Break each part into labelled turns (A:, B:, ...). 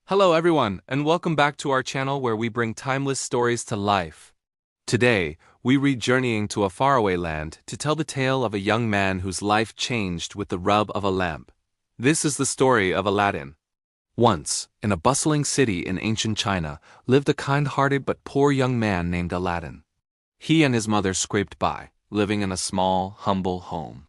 A: Hello everyone, and welcome back to our channel where we bring timeless stories to life. Today, we read Journeying to a Faraway Land to tell the tale of a young man whose life changed with the rub of a lamp. This is the story of Aladdin. Once, in a bustling city in ancient China, lived a kind-hearted but poor young man named Aladdin. He and his mother scraped by, living in a small, humble home.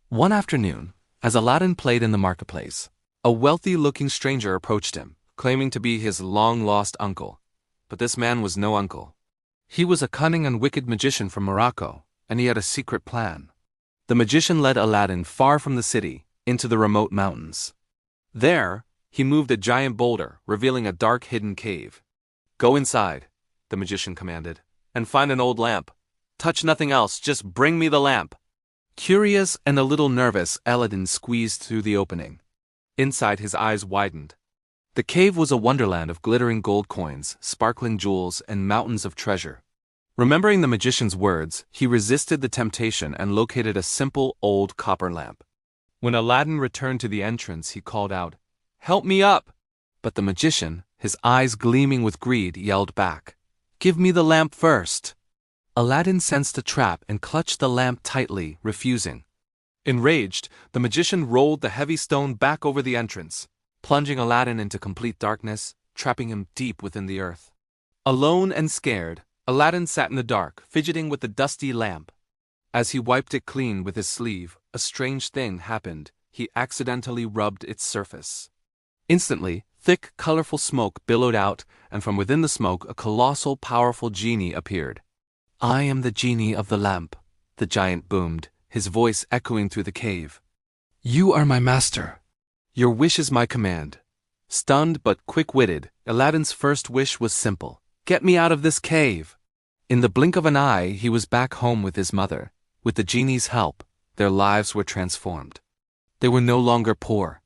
A: One afternoon, as Aladdin played in the marketplace, a wealthy-looking stranger approached him, claiming to be his long-lost uncle. But this man was no uncle. He was a cunning and wicked magician from Morocco, and he had a secret plan. The magician led Aladdin far from the city, into the remote mountains. There, he moved a giant boulder, revealing a dark hidden cave. "Go inside," the magician commanded, "and find an old lamp. Touch nothing else, just bring me the lamp." Curious and a little nervous, Aladdin squeezed through the opening. Inside, his eyes widened. The cave was a wonderland of glittering gold coins, sparkling jewels, and mountains of treasure. Remembering the magician's words, he resisted the temptation and located a simple, old copper lamp. When Aladdin returned to the entrance, he called out, "Help me up!" But the magician, his eyes gleaming with greed, yelled back, "Give me the lamp first!" Aladdin sensed a trap and clutched the lamp tightly, refusing. Enraged, the magician rolled the heavy stone back over the entrance, plunging Aladdin into complete darkness, trapping him deep within the earth. Alone and scared, Aladdin sat in the dark, fidgeting with the dusty lamp. As he wiped it clean with his sleeve, a strange thing happened. He accidentally rubbed its surface. Instantly, thick, colorful smoke billowed out, and from within the smoke a colossal, powerful genie appeared. "I am the genie of the lamp," the giant boomed, his voice echoing through the cave. "You are my master. Your wish is my command." Stunned but quick-witted, Aladdin's first wish was simple. "Get me out of this cave!" In the blink of an eye, he was back home with his mother. With the genie's help, their lives were transformed. They were no longer poor.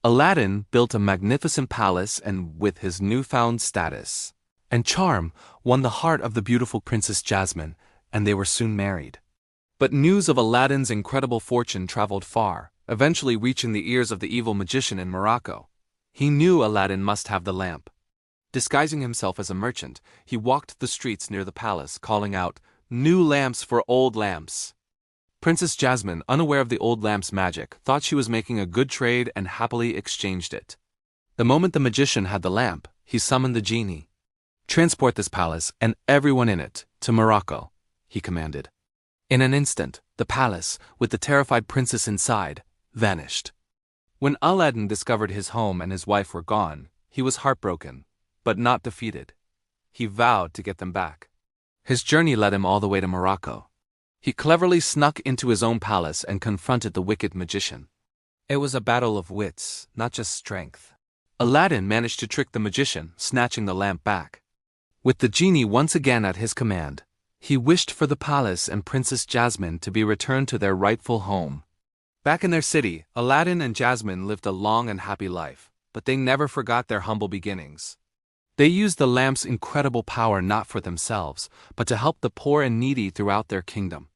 A: Aladdin built a magnificent palace and, with his newfound status and charm, won the heart of the beautiful Princess Jasmine, and they were soon married. But news of Aladdin's incredible fortune traveled far, eventually reaching the ears of the evil magician in Morocco. He knew Aladdin must have the lamp. Disguising himself as a merchant, he walked the streets near the palace, calling out, "New lamps for old lamps." Princess Jasmine, unaware of the old lamp's magic, thought she was making a good trade and happily exchanged it. The moment the magician had the lamp, he summoned the genie. "Transport this palace, and everyone in it, to Morocco," he commanded. In an instant, the palace, with the terrified princess inside, vanished. When Aladdin discovered his home and his wife were gone, he was heartbroken, but not defeated. He vowed to get them back. His journey led him all the way to Morocco. He cleverly snuck into his own palace and confronted the wicked magician. It was a battle of wits, not just strength. Aladdin managed to trick the magician, snatching the lamp back. With the genie once again at his command, he wished for the palace and Princess Jasmine to be returned to their rightful home. Back in their city, Aladdin and Jasmine lived a long and happy life, but they never forgot their humble beginnings. They used the lamp's incredible power not for themselves, but to help the poor and needy throughout their kingdom.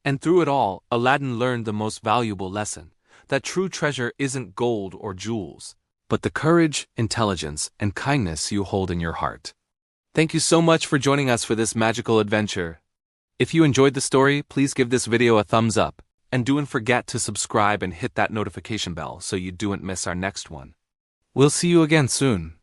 A: And through it all, Aladdin learned the most valuable lesson, that true treasure isn't gold or jewels, but the courage, intelligence, and kindness you hold in your heart. Thank you so much for joining us for this magical adventure. If you enjoyed the story, please give this video a thumbs up. And don't forget to subscribe and hit that notification bell so you don't miss our next one. We'll see you again soon.